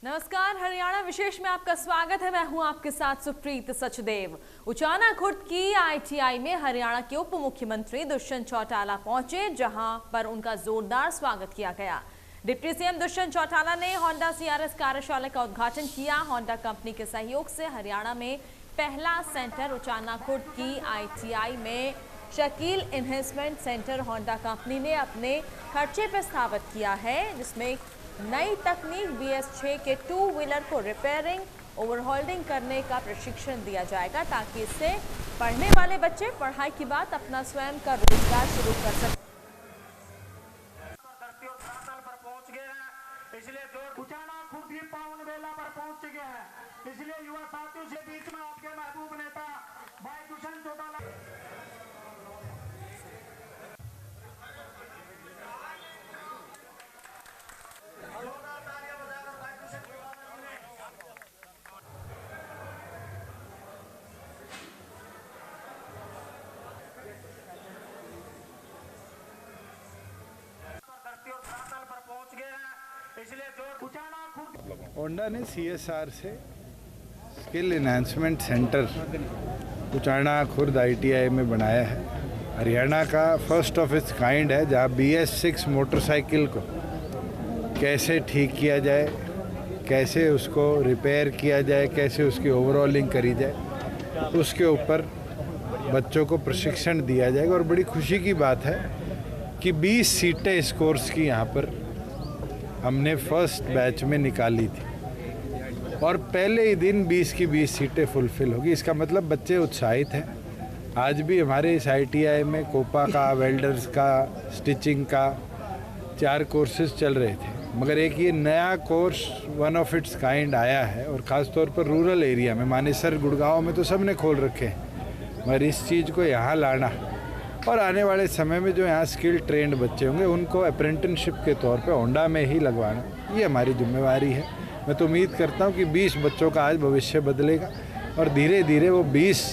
नमस्कार, हरियाणा विशेष में आपका स्वागत है। मैं हूं आपके साथ सुप्रीत सचदेव। उचाना खुर्द की आईटीआई में हरियाणा के उप मुख्यमंत्री दुष्यंत चौटाला पहुंचे, जहां पर उनका जोरदार स्वागत किया गया। डिप्टी सीएम दुष्यंत चौटाला ने होंडा सीआरएस कार्यशाला का उद्घाटन किया। होंडा कंपनी के सहयोग से हरियाणा में पहला सेंटर उचाना खुर्द की आईटीआई में Shakeel investment centre Honda company ने अपने खर्चे पर स्थापित किया है, जिसमें नई तकनीक BS6 के 2 व्हीलर को रिपेयरिंग ओवरहॉल्डिंग करने का प्रशिक्षण दिया जाएगा, ताकि इससे पढ़ने वाले बच्चे पढ़ाई के बाद अपना स्वयं का रोजगार शुरू कर सकें। इसलिए उचाना खुर्द ही पावन बेला पर पहुंच चुके हैं। इसलिए युवा साथियों से बीच में आपके महबूब नेता भाई दुष्यंत चौटाला होंडा ने CSR से skill enhancement centre Uchana Khurd ITI में बनाया है। हरियाणा का फर्स्ट ऑफ इट्स काइंड है, जहाँ BS6 मोटरसाइकिल को कैसे ठीक किया जाए, कैसे उसको रिपेयर किया जाए, कैसे उसकी ओवरऑलिंग करी जाए, उसके ऊपर बच्चों को प्रशिक्षण दिया जाएगा। और बड़ी खुशी की बात है कि 20 सीटें इस कोर्स की यहाँ पर हमने फर्स्ट बैच में निकाली थी और पहले ही दिन 20 की 20 सीटें फुलफिल होगी। इसका मतलब बच्चे उत्साहित हैं। आज भी हमारे इस ITI में कोपा का, वेल्डर्स का, स्टिचिंग का 4 कोर्सेज चल रहे थे, मगर एक ये नया course one of its kind आया है। और ख़ास तौर पर रूरल एरिया में, मानेसर गुड़गांव में तो सब ने खोल रखे हैं, मगर इस चीज़ को यहाँ लाना और आने वाले समय में जो यहाँ स्किल ट्रेंड बच्चे होंगे उनको अप्रेंटिसशिप के तौर पे होंडा में ही लगवाना, ये हमारी जिम्मेवारी है। मैं तो उम्मीद करता हूँ कि 20 बच्चों का आज भविष्य बदलेगा और धीरे धीरे वो 20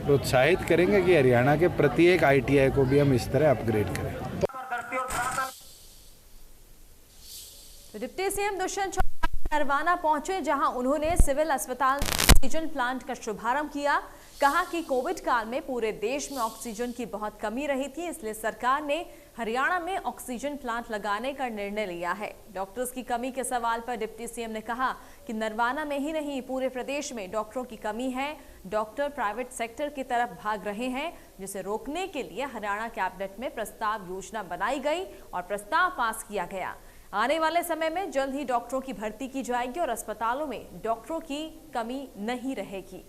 प्रोत्साहित करेंगे कि हरियाणा के प्रत्येक ITI को भी हम इस तरह अपग्रेड करें। तो डिप्टी सीएम दुष्यंत चौटाला नरवाना पहुंचे, जहां उन्होंने सिविल अस्पताल ऑक्सीजन प्लांट का शुभारंभ किया। कहा कि कोविड काल में पूरे देश में ऑक्सीजन की बहुत कमी रही थी, इसलिए सरकार ने हरियाणा में ऑक्सीजन प्लांट लगाने का निर्णय लिया है। डॉक्टर्स की कमी के सवाल पर डिप्टी सीएम ने कहा कि नरवाना में ही नहीं, पूरे प्रदेश में डॉक्टरों की कमी है। डॉक्टर प्राइवेट सेक्टर की तरफ भाग रहे हैं, जिसे रोकने के लिए हरियाणा कैबिनेट में प्रस्ताव योजना बनाई गई और प्रस्ताव पास किया गया। आने वाले समय में जल्द ही डॉक्टरों की भर्ती की जाएगी और अस्पतालों में डॉक्टरों की कमी नहीं रहेगी।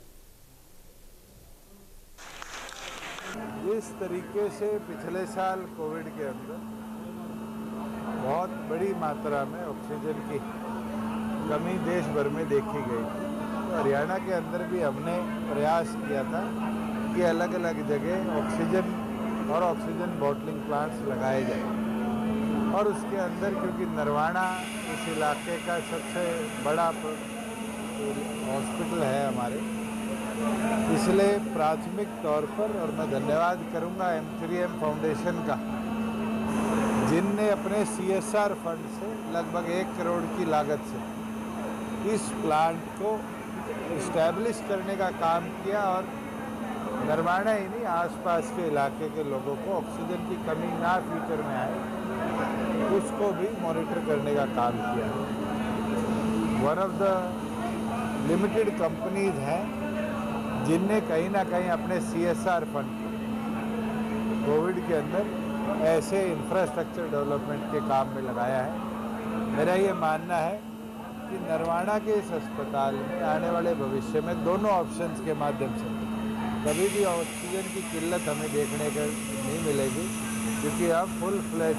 इस तरीके से पिछले साल कोविड के अंदर बहुत बड़ी मात्रा में ऑक्सीजन की कमी देश भर में देखी गई थी। तो हरियाणा के अंदर भी हमने प्रयास किया था कि अलग अलग जगह ऑक्सीजन और ऑक्सीजन बॉटलिंग प्लांट्स लगाए जाए। और उसके अंदर क्योंकि नरवाना इस इलाके का सबसे बड़ा हॉस्पिटल है हमारे, इसलिए प्राथमिक तौर पर, और मैं धन्यवाद करूंगा M3M फाउंडेशन का, जिनने अपने CSR फंड से लगभग 1 करोड़ की लागत से इस प्लांट को इस्टेब्लिश करने का काम किया और नरवाना ही नहीं, आसपास के इलाके के लोगों को ऑक्सीजन की कमी ना फ्यूचर में आए, उसको भी मॉनिटर करने का काम किया। One of the limited companies हैं जिनने कहीं ना कहीं अपने CSR फंड कोविड के अंदर ऐसे इंफ्रास्ट्रक्चर डेवलपमेंट के काम में लगाया है। मेरा ये मानना है कि नरवाना के इस अस्पताल में आने वाले भविष्य में दोनों ऑप्शंस के माध्यम से कभी भी ऑक्सीजन की किल्लत हमें देखने को नहीं मिलेगी, क्योंकि अब फुल फ्लैज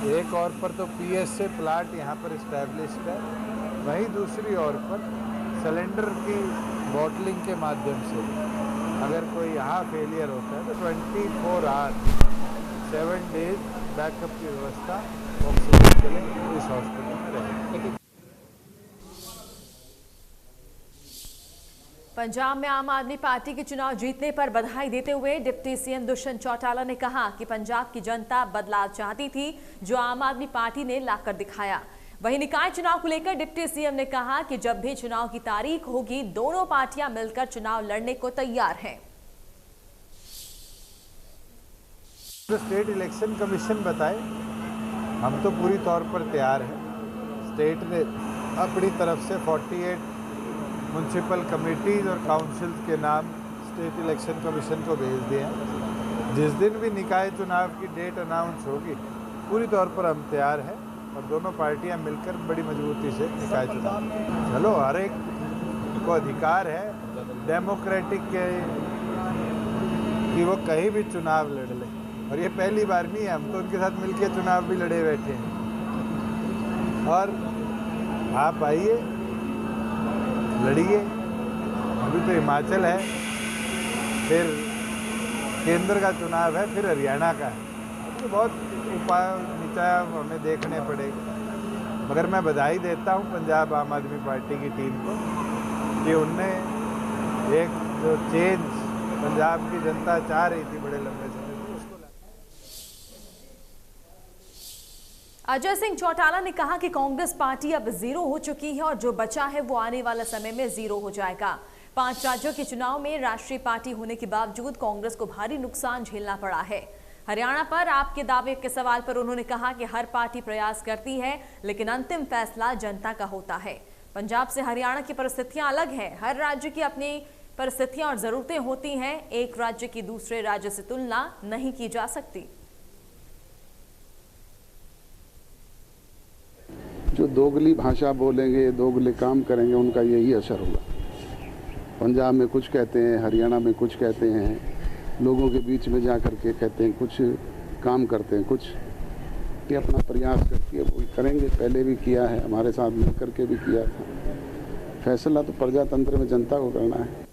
एक और पर तो PSA प्लांट यहाँ पर इस्टेब्लिश्ड है, वहीं दूसरी ओर पर सिलेंडर की बॉटलिंग के माध्यम से अगर कोई यहाँ फेलियर होता है तो 24 आवर्स 7 डेज बैकअप की व्यवस्था ऑक्सीजन के लिए इस हॉस्पिटल में रहेगी। पंजाब में आम आदमी पार्टी के चुनाव जीतने पर बधाई देते हुए डिप्टी सीएम दुष्यंत चौटाला ने कहा कि पंजाब की जनता बदलाव चाहती थी, जो आम आदमी पार्टी ने लाकर दिखाया। वहीं निकाय चुनाव को लेकर डिप्टी सीएम ने कहा कि जब भी चुनाव की तारीख होगी, दोनों पार्टियां मिलकर चुनाव लड़ने को तैयार हैं। स्टेट इलेक्शन कमीशन बताए, हम तो पूरी तौर पर तैयार हैं। स्टेट ने अपनी तरफ से 48 म्युनिसिपल कमेटीज और काउंसिल के नाम स्टेट इलेक्शन कमीशन को भेज दिए हैं। जिस दिन भी निकाय चुनाव की डेट अनाउंस होगी, पूरी तौर पर हम तैयार हैं और दोनों पार्टियां मिलकर बड़ी मजबूती से निकाय चुनाव। चलो, हर एक को अधिकार है डेमोक्रेटिक के कि वो कहीं भी चुनाव लड़ ले, और ये पहली बार नहीं है, हम तो उनके साथ मिलकर चुनाव भी लड़े बैठे हैं। और आप आइए, लड़िए। अभी तो हिमाचल है, फिर केंद्र का चुनाव है, फिर हरियाणा का है, तो बहुत उपाय नीचा हमें देखने पड़ेगा। मगर मैं बधाई देता हूं पंजाब आम आदमी पार्टी की टीम को कि उनने एक जो चेंज पंजाब की जनता चाह रही थी बड़े लंबे समय से, उसको अजय सिंह चौटाला ने कहा कि कांग्रेस पार्टी अब जीरो हो चुकी है और जो बचा है वो आने वाला समय में जीरो हो जाएगा। 5 राज्यों के चुनाव में राष्ट्रीय पार्टी होने के बावजूद कांग्रेस को भारी नुकसान झेलना पड़ा है। हरियाणा पर आपके दावे के सवाल पर उन्होंने कहा कि हर पार्टी प्रयास करती है, लेकिन अंतिम फैसला जनता का होता है। पंजाब से हरियाणा की परिस्थितियां अलग हैं। हर राज्य की अपनी परिस्थितियां और जरूरतें होती हैं। एक राज्य की दूसरे राज्य से तुलना नहीं की जा सकती। जो दोगली भाषा बोलेंगे, दोगले काम करेंगे, उनका यही असर होगा। पंजाब में कुछ कहते हैं, हरियाणा में कुछ कहते हैं, लोगों के बीच में जा कर के कहते हैं कुछ, काम करते हैं कुछ। ये अपना प्रयास करती है, वो करेंगे। पहले भी किया है, हमारे साथ मिल करके भी किया था। फैसला तो प्रजातंत्र में जनता को करना है।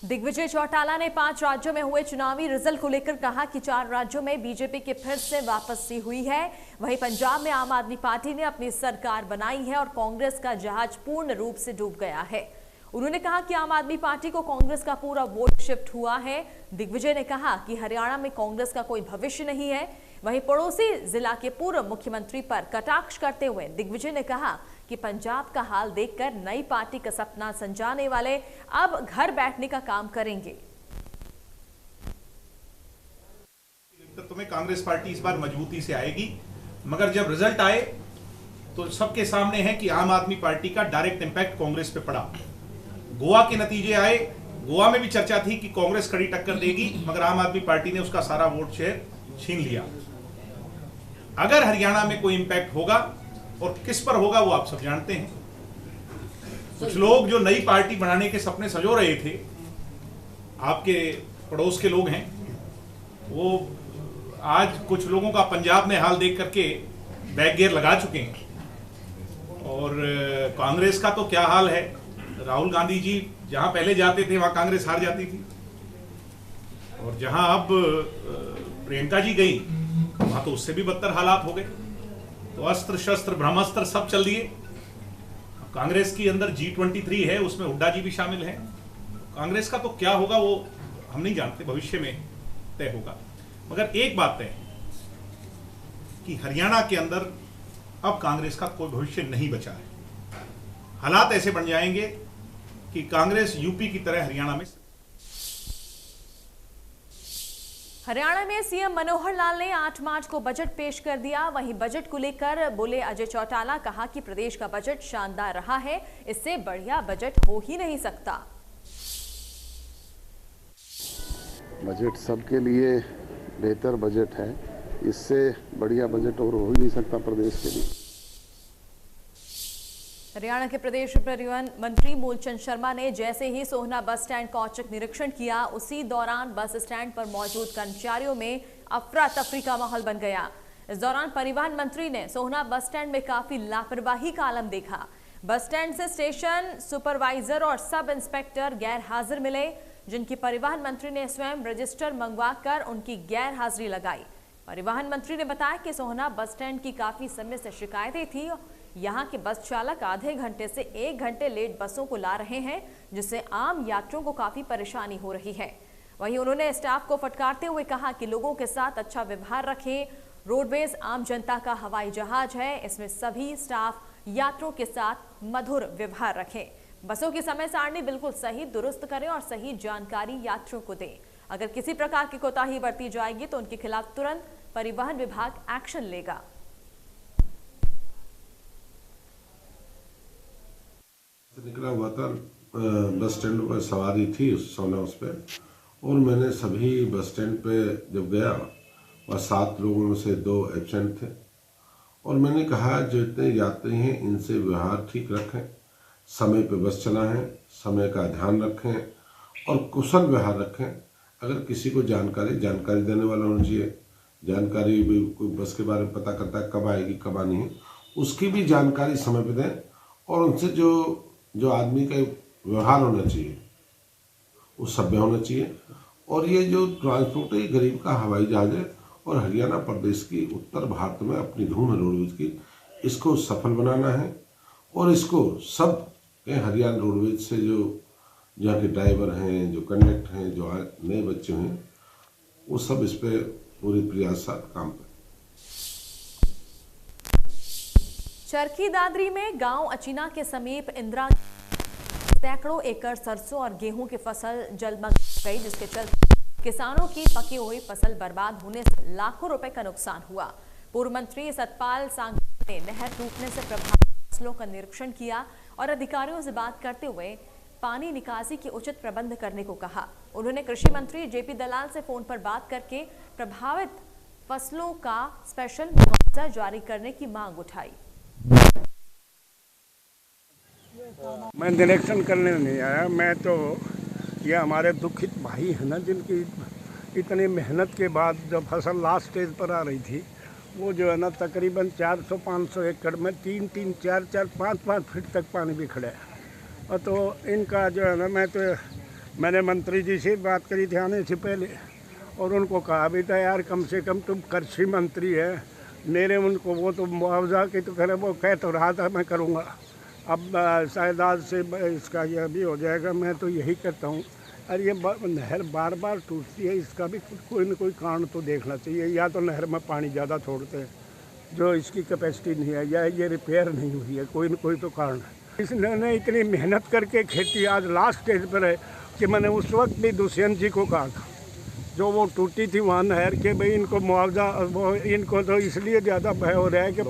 दिग्विजय चौटाला ने 5 राज्यों में हुए चुनावी रिजल्ट को लेकर कहा कि 4 राज्यों में बीजेपी की फिर से वापसी हुई है। वहीं पंजाब में आम आदमी पार्टी ने अपनी सरकार बनाई है और कांग्रेस का जहाज पूर्ण रूप से डूब गया है। उन्होंने कहा कि आम आदमी पार्टी को कांग्रेस का पूरा वोट शिफ्ट हुआ है। दिग्विजय ने कहा कि हरियाणा में कांग्रेस का कोई भविष्य नहीं है। वहीं पड़ोसी जिला के पूर्व मुख्यमंत्री पर कटाक्ष करते हुए दिग्विजय ने कहा कि पंजाब का हाल देखकर नई पार्टी का सपना संजाने वाले अब घर बैठने का काम करेंगे। तुम्हें कांग्रेस पार्टी इस बार मजबूती से आएगी, मगर जब रिजल्ट आए तो सबके सामने है कि आम आदमी पार्टी का डायरेक्ट इंपैक्ट कांग्रेस पे पड़ा। गोवा के नतीजे आए, गोवा में भी चर्चा थी कि कांग्रेस कड़ी टक्कर देगी, मगर आम आदमी पार्टी ने उसका सारा वोट शेयर छीन लिया। अगर हरियाणा में कोई इंपैक्ट होगा और किस पर होगा वो आप सब जानते हैं। कुछ लोग जो नई पार्टी बनाने के सपने संजो रहे थे, आपके पड़ोस के लोग हैं, वो आज कुछ लोगों का पंजाब में हाल देख करके बैक गियर लगा चुके हैं। और कांग्रेस का तो क्या हाल है, राहुल गांधी जी जहां पहले जाते थे वहां कांग्रेस हार जाती थी, और जहां अब प्रियंका जी गई वहां तो उससे भी बदतर हालात हो गए। तो अस्त्र शस्त्र ब्रह्मास्त्र सब चल दिए। कांग्रेस की अंदर G23 है, उसमें हुड्डा जी भी शामिल हैं। कांग्रेस का तो क्या होगा वो हम नहीं जानते, भविष्य में तय होगा। मगर एक बात तय है कि हरियाणा के अंदर अब कांग्रेस का कोई भविष्य नहीं बचा है। हालात ऐसे बन जाएंगे कि कांग्रेस यूपी की तरह हरियाणा में। हरियाणा में सीएम मनोहर लाल ने 8 मार्च को बजट पेश कर दिया। वहीं बजट को लेकर बोले अजय चौटाला, कहा कि प्रदेश का बजट शानदार रहा है, इससे बढ़िया बजट हो ही नहीं सकता। बजट सबके लिए बेहतर बजट है, इससे बढ़िया बजट और हो ही नहीं सकता प्रदेश के लिए। हरियाणा के प्रदेश परिवहन मंत्री मूलचंद शर्मा ने जैसे ही सोहना बस स्टैंड का औचक निरीक्षण किया, उसी दौरान बस स्टैंड पर मौजूद कर्मचारियों में अफरा तफरी का माहौल बन गया। इस दौरान परिवहन मंत्री ने सोहना बस स्टैंड में काफी लापरवाही का आलम देखा। बस स्टैंड से स्टेशन सुपरवाइजर और सब इंस्पेक्टर गैर हाजिर मिले, जिनकी परिवहन मंत्री ने स्वयं रजिस्टर मंगवाकर उनकी गैर हाजिरी लगाई। परिवहन मंत्री ने बताया कि सोहना बस स्टैंड की काफी समय से शिकायतें थी। यहाँ के बस चालक आधे घंटे से 1 घंटे लेट बसों को ला रहे हैं, जिससे आम यात्रियों को काफी परेशानी हो रही है। वहीं उन्होंने स्टाफ को फटकारते हुए कहा कि लोगों के साथ अच्छा व्यवहार रखें, रोडवेज आम जनता का हवाई जहाज है, इसमें सभी स्टाफ यात्रियों के साथ मधुर व्यवहार रखें। बसों की समय सारणी बिल्कुल सही दुरुस्त करें और सही जानकारी यात्रियों को दें। अगर किसी प्रकार की कोताही बरती जाएगी तो उनके खिलाफ तुरंत परिवहन विभाग एक्शन लेगा। निकला हुआ था, बस स्टैंड पर सवारी थी उस समय उस पर, और मैंने सभी बस स्टैंड पे जब गया और 7 लोगों में से 2 एब्सेंट थे, और मैंने कहा जो इतने यात्री हैं इनसे व्यवहार ठीक रखें, समय पे बस चलाएं, समय का ध्यान रखें और कुशल व्यवहार रखें। अगर किसी को जानकारी देने वाला होना चाहिए, जानकारी भी कोई बस के बारे में पता करता है कब आएगी कब आनी है, उसकी भी जानकारी समय पे दें, और उनसे जो आदमी का व्यवहार होना चाहिए वो सभ्य होना चाहिए। और ये जो ट्रांसपोर्ट है गरीब का हवाई जहाज है, और हरियाणा प्रदेश की उत्तर भारत में अपनी धूम है रोडवेज की, इसको सफल बनाना है। और इसको सब हरियाणा रोडवेज से जो जहाँ के ड्राइवर हैं, जो कंडक्टर हैं, जो नए बच्चे हैं, वो सब इस पे पूरी प्रयास साथ काम करें। चरखी दादरी में गांव अचीना के समीप इंदिरा सैकड़ों एकड़ सरसों और गेहूं की फसल जलमग्न गई, जिसके चलते किसानों की पकी हुई फसल बर्बाद होने से लाखों रुपए का नुकसान हुआ। पूर्व मंत्री सतपाल सांगवान ने नहर टूटने से प्रभावित फसलों का निरीक्षण किया और अधिकारियों से बात करते हुए पानी निकासी की उचित प्रबंध करने को कहा। उन्होंने कृषि मंत्री जेपी दलाल से फोन पर बात करके प्रभावित फसलों का स्पेशल मुआवजा जारी करने की मांग उठाई। मैं निरीक्षण करने नहीं आया, मैं तो ये हमारे दुखित भाई है ना, जिनकी इतनी मेहनत के बाद जब फसल लास्ट स्टेज पर आ रही थी, वो जो है ना तकरीबन 400-500 एकड़ में 3-3, 4-4, 5-5 फीट तक पानी भी खड़ा है। और तो इनका जो है ना, मैंने मंत्री जी से बात करी थी आने से पहले, और उनको कहा भी था यार कम से कम तुम कृषि मंत्री है, मेरे उनको वो तो मुआवजा की तो करे, वो कह तो रहा था मैं करूँगा, अब शायद आज से इसका यह भी हो जाएगा। मैं तो यही कहता हूँ, अरे ये नहर बार बार टूटती है, इसका भी कोई न कोई कारण तो देखना चाहिए। या तो नहर में पानी ज़्यादा छोड़ते हैं जो इसकी कैपेसिटी नहीं है, या ये रिपेयर नहीं हुई है, कोई न कोई तो कारण है। इसने इतनी मेहनत करके खेती आज लास्ट स्टेज पर है कि मैंने उस वक्त भी दुष्यंत जी को कहा था जो वो टूटी थी वहाँ नहर के, भाई इनको मुआवजा, वो इनको तो इसलिए ज़्यादा भय हो रहा है कि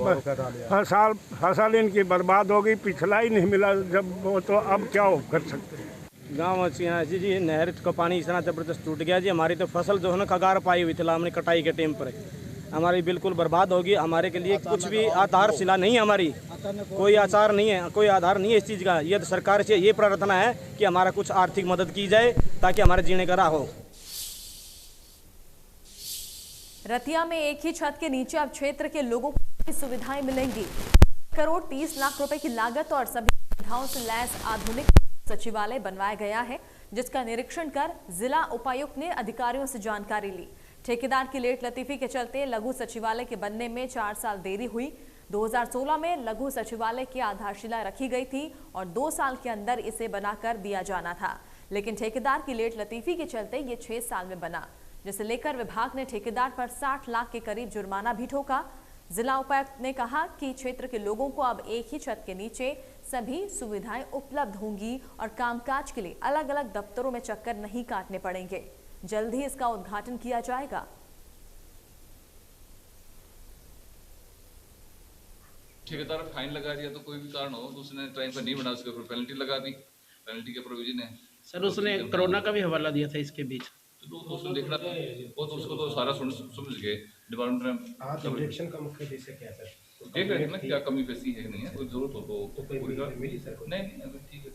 फसल इनकी बर्बाद हो गई, पिछला ही नहीं मिला जब वो, तो अब क्या हो कर सकते हैं। गाँव जी नहर का पानी इतना ज़बरदस्त टूट गया जी, हमारी तो फसल जो है ना कगार पाई हुई थी, हमने कटाई के टाइम पर हमारी बिल्कुल बर्बाद होगी। हमारे के लिए कुछ भी आधारशिला नहीं है, हमारी कोई आचार नहीं है, कोई आधार नहीं है इस चीज़ का। ये तो सरकार से ये प्रार्थना है कि हमारा कुछ आर्थिक मदद की जाए ताकि हमारे जीने का राह हो। रतिया में एक ही छत के नीचे अब क्षेत्र के लोगों को सुविधाएं मिलेंगी। 1.30 लाख रुपए की लागत और सभी सुविधाओं से लैस आधुनिक सचिवालय बनवाया गया है, जिसका निरीक्षण कर जिला उपायुक्त ने अधिकारियों से जानकारी ली। ठेकेदार की लेट लतीफी के चलते लघु सचिवालय के बनने में 4 साल देरी हुई। 2016 में लघु सचिवालय की आधारशिला रखी गई थी और 2 साल के अंदर इसे बनाकर दिया जाना था, लेकिन ठेकेदार की लेट लतीफी के चलते ये 6 साल में बना, जिसे लेकर विभाग ने ठेकेदार पर 60 लाख के करीब जुर्माना भी ठोका। जिला उपायुक्त ने कहा कि क्षेत्र के लोगों को अब एक ही छत के नीचे सभी सुविधाएं उपलब्ध होंगी और कामकाज के लिए अलग अलग दफ्तरों में चक्कर नहीं काटने पड़ेंगे। जल्द ही इसका उद्घाटन किया जाएगा। ठेकेदार फाइन लगा दिया तो कोई भी कारण हो तो उसने टाइम पर नहीं बना, उसके ऊपर पेनल्टी लगा दी, पेनल्टी का प्रोविजन है। सर उसने कोरोना का भी हवाला दिया था इसके बीच, तो उसको देखना था, वो तो उसको तो सारा समझ गए डिपार्टमेंट में। इंजेक्शन का मुख्य उद्देश्य क्या है सर? देख रहे हैं ना क्या कमी पेशी है नहीं है, कोई जरूरत हो तो नहीं ठीक है।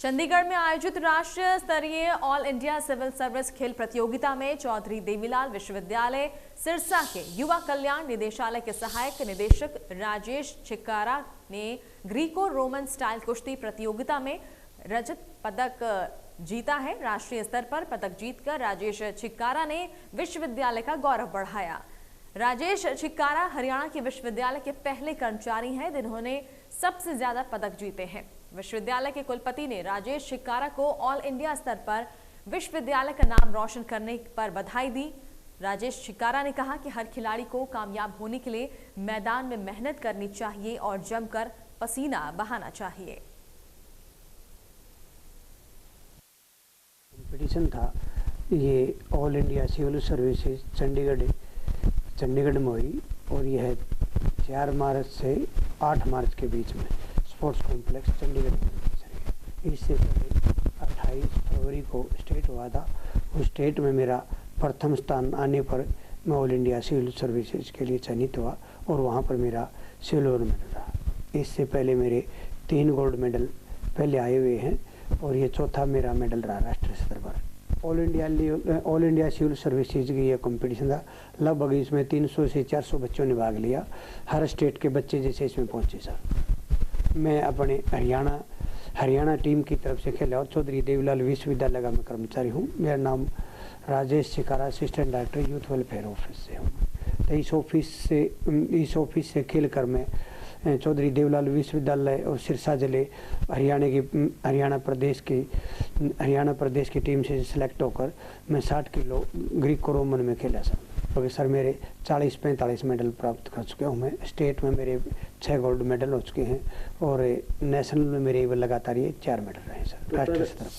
चंडीगढ़ में आयोजित राष्ट्रीय स्तरीय ऑल इंडिया सिविल सर्विस खेल प्रतियोगिता में चौधरी देवीलाल विश्वविद्यालय सिरसा के युवा कल्याण निदेशालय के सहायक निदेशक राजेश छिक्कारा ने ग्रीको रोमन स्टाइल कुश्ती प्रतियोगिता में रजत पदक जीता है। राष्ट्रीय स्तर पर पदक जीतकर राजेश छिक्कारा ने विश्वविद्यालय का गौरव बढ़ाया। राजेश छिक्कारा हरियाणा के विश्वविद्यालय के पहले कर्मचारी हैं जिन्होंने सबसे ज्यादा पदक जीते हैं। विश्वविद्यालय के कुलपति ने राजेश छिक्कारा को ऑल इंडिया स्तर पर विश्वविद्यालय का नाम रोशन करने पर बधाई दी। राजेश शिकारा ने कहा कि हर खिलाड़ी को कामयाब होने के लिए मैदान में मेहनत करनी चाहिए और जमकर पसीना बहाना चाहिए। कंपटीशन था ये All India Civil Services Chandigarh में हुई और यह 4 मार्च से 8 मार्च के बीच में स्पोर्ट्स कॉम्प्लेक्स चंडीगढ़ में। इससे पहले 28 फरवरी को स्टेट हुआ था। उस स्टेट में मेरा प्रथम स्थान आने पर मैं ऑल इंडिया सिविल सर्विसेज के लिए चयनित हुआ और वहाँ पर मेरा सिल्वर मेडल रहा। इससे पहले मेरे 3 गोल्ड मेडल पहले आए हुए हैं और ये चौथा मेरा मेडल रहा राष्ट्रीय स्तर पर। ऑल इंडिया सिविल सर्विसेज की यह कंपटीशन था। लगभग इसमें 300 से 400 बच्चों ने भाग लिया। हर स्टेट के बच्चे जैसे इसमें पहुंचे सर। मैं अपने हरियाणा टीम की तरफ से खेला और चौधरी देवीलाल विश्वविद्यालय का मैं कर्मचारी हूँ। मेरा नाम Rajesh shikara, assistant director youth welfare office से हूँ। तो इस ऑफिस से खेल कर मैं चौधरी देवीलाल विश्वविद्यालय और सिरसा जिले हरियाणा प्रदेश की टीम से सिलेक्ट होकर मैं 60 किलो ग्रीको रोमन में खेला सर। क्योंकि सर मेरे 40-45 मेडल प्राप्त कर चुके हूँ। मैं स्टेट में मेरे 6 गोल्ड मेडल हो चुके हैं और नेशनल में मेरे लगातार ये 4 मेडल रहे सर राष्ट्रीय स्तर पर।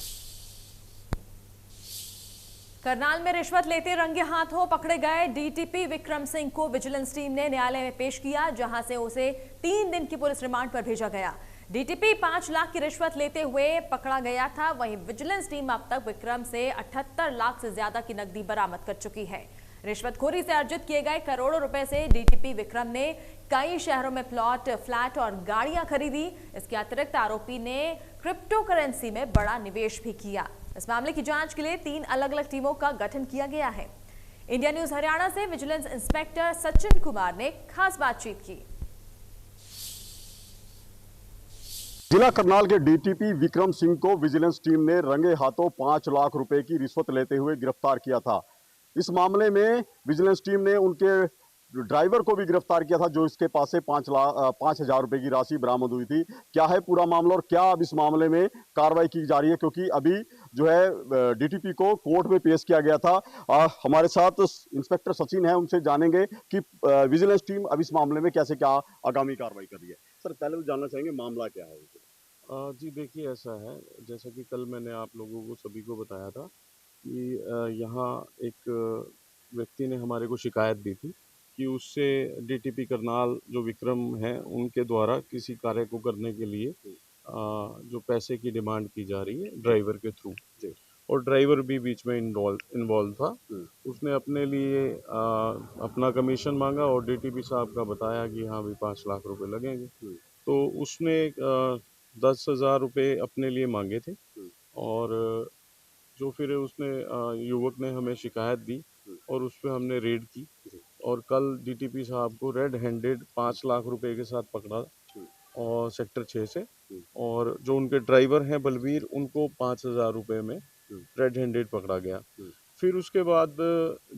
करनाल में रिश्वत लेते रंगे हाथों पकड़े गए डीटीपी विक्रम सिंह को विजिलेंस टीम ने न्यायालय में पेश किया, जहां से उसे 3 दिन की पुलिस रिमांड पर भेजा गया। डीटीपी 5 लाख की रिश्वत लेते हुए पकड़ा गया था। वहीं विजिलेंस टीम अब तक विक्रम से 78 लाख से ज्यादा की नकदी बरामद कर चुकी है। रिश्वतखोरी से अर्जित किए गए करोड़ों रुपए से डीटीपी विक्रम ने कई शहरों में प्लॉट, फ्लैट और गाड़ियां खरीदी। इसके अतिरिक्त आरोपी ने क्रिप्टो करेंसी में बड़ा निवेश भी किया। इस मामले की जांच के लिए 3 अलग अलग टीमों का गठन किया गया है। इंडिया न्यूज हरियाणा से विजिलेंस इंस्पेक्टर सचिन कुमार ने खास बातचीत की। जिला करनाल के डीटीपी विक्रम सिंह को विजिलेंस टीम ने रंगे हाथों 5 लाख रुपए की रिश्वत लेते हुए गिरफ्तार किया था। इस मामले में विजिलेंस टीम ने उनके ड्राइवर को भी गिरफ्तार किया था, जो इसके पास से 5,000 रुपए की राशि बरामद हुई थी। क्या है पूरा मामला और क्या अब इस मामले में कार्रवाई की जा रही है, क्योंकि अभी जो है डीटीपी को कोर्ट में पेश किया गया था। हमारे साथ इंस्पेक्टर सचिन है, उनसे जानेंगे कि विजिलेंस टीम अब इस मामले में कैसे क्या आगामी कार्रवाई कर रही है। सर पहले तो जानना चाहेंगे मामला क्या है। जी देखिए, ऐसा है जैसा कि कल मैंने आप लोगों को सभी को बताया था कि यहाँ एक व्यक्ति ने हमारे को शिकायत दी थी कि उससे डीटीपी करनाल जो विक्रम हैं उनके द्वारा किसी कार्य को करने के लिए जो पैसे की डिमांड की जा रही है ड्राइवर के थ्रू, और ड्राइवर भी बीच में इन्वॉल्व था। उसने अपने लिए अपना कमीशन मांगा और डीटीपी साहब का बताया कि हाँ भी 5 लाख रुपए लगेंगे। तो उसने 10,000 रुपये अपने लिए मांगे थे और जो फिर उसने युवक ने हमें शिकायत दी और उस पर हमने रेड की और कल डीटीपी साहब को रेड हैंडेड 5 लाख रुपए के साथ पकड़ा और सेक्टर 6 से, और जो उनके ड्राइवर हैं बलवीर, उनको 5,000 रुपये में रेड हैंडेड पकड़ा गया। फिर उसके बाद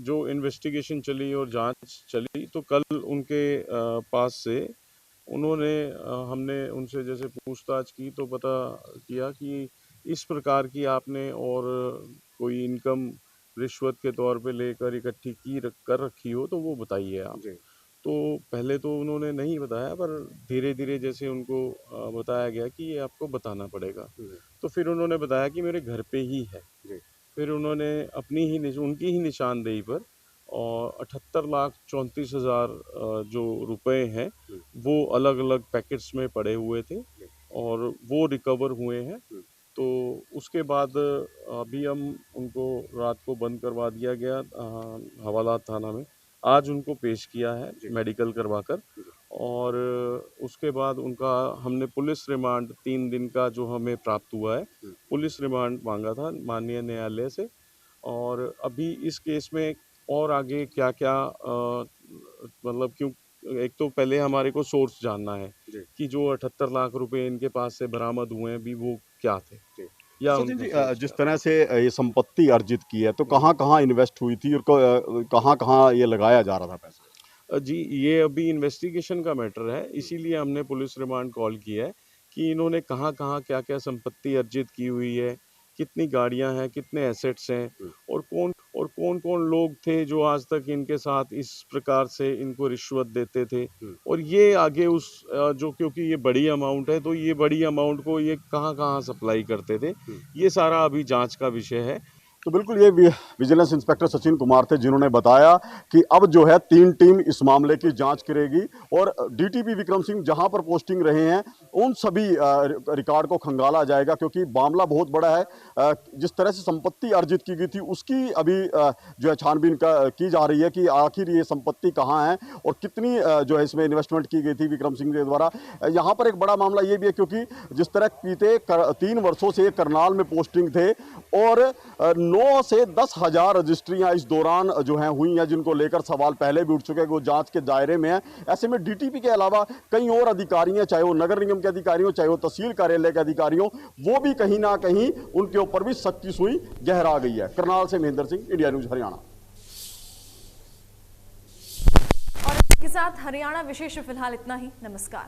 जो इन्वेस्टिगेशन चली और जांच चली तो कल उनके पास से हमने उनसे जैसे पूछताछ की तो पता किया कि इस प्रकार की आपने और कोई इनकम रिश्वत के तौर पे लेकर इकट्ठी कर रखी हो तो वो बताइए आप। तो पहले तो उन्होंने नहीं बताया, पर धीरे धीरे जैसे उनको बताया गया कि ये आपको बताना पड़ेगा, तो फिर उन्होंने बताया कि मेरे घर पे ही है। फिर उन्होंने उनकी ही निशानदेही पर और 78,34,000 जो रुपए हैं वो अलग अलग पैकेट्स में पड़े हुए थे और वो रिकवर हुए हैं। तो उसके बाद अभी हम उनको रात को बंद करवा दिया गया हवाला थाना में। आज उनको पेश किया है मेडिकल करवाकर, और उसके बाद उनका हमने पुलिस रिमांड 3 दिन का जो हमें प्राप्त हुआ है, पुलिस रिमांड मांगा था माननीय न्यायालय से। और अभी इस केस में और आगे क्या क्या मतलब क्यों, एक तो पहले हमारे को सोर्स जानना है कि जो 78 लाख रुपए इनके पास से बरामद हुए हैं भी वो क्या थे, या जिस तरह से ये संपत्ति अर्जित की है तो कहाँ कहाँ इन्वेस्ट हुई थी और कहाँ कहाँ ये लगाया जा रहा था पैसा। जी ये अभी इन्वेस्टिगेशन का मैटर है, इसीलिए हमने पुलिस रिमांड कॉल किया है कि इन्होंने कहाँ कहाँ क्या क्या संपत्ति अर्जित की हुई है, कितनी गाड़ियां हैं, कितने एसेट्स हैं और कौन कौन लोग थे जो आज तक इनके साथ इस प्रकार से इनको रिश्वत देते थे, और ये आगे उस जो, क्योंकि ये बड़ी अमाउंट है तो ये बड़ी अमाउंट को ये कहाँ सप्लाई करते थे, ये सारा अभी जांच का विषय है। तो बिल्कुल ये विजिलेंस इंस्पेक्टर सचिन कुमार थे जिन्होंने बताया कि अब जो है 3 टीम इस मामले की जांच करेगी और डीटीपी विक्रम सिंह जहां पर पोस्टिंग रहे हैं उन सभी रिकॉर्ड को खंगाला जाएगा, क्योंकि मामला बहुत बड़ा है। जिस तरह से संपत्ति अर्जित की गई थी उसकी अभी जो है छानबीन की जा रही है कि आखिर ये संपत्ति कहाँ है और कितनी जो है इसमें इन्वेस्टमेंट की गई थी विक्रम सिंह के द्वारा। यहाँ पर एक बड़ा मामला ये भी है क्योंकि जिस तरह बीते 3 वर्षों से करनाल में पोस्टिंग थे और 9 से 10 हज़ार रजिस्ट्रियां इस दौरान जो हैं हुई हैं, जिनको लेकर सवाल पहले भी उठ चुके हैं, वो जांच के दायरे में है। ऐसे में डीटीपी के अलावा कई और अधिकारी हैं, चाहे वो नगर निगम के अधिकारी हो, चाहे वो तहसील कार्यालय के अधिकारी हो, वो भी कहीं ना कहीं उनके ऊपर भी शक की सुई गहरा गई है। करनाल से महेंद्र सिंह, इंडिया न्यूज हरियाणा। और इसके साथ हरियाणा विशेष फिलहाल इतना ही। नमस्कार।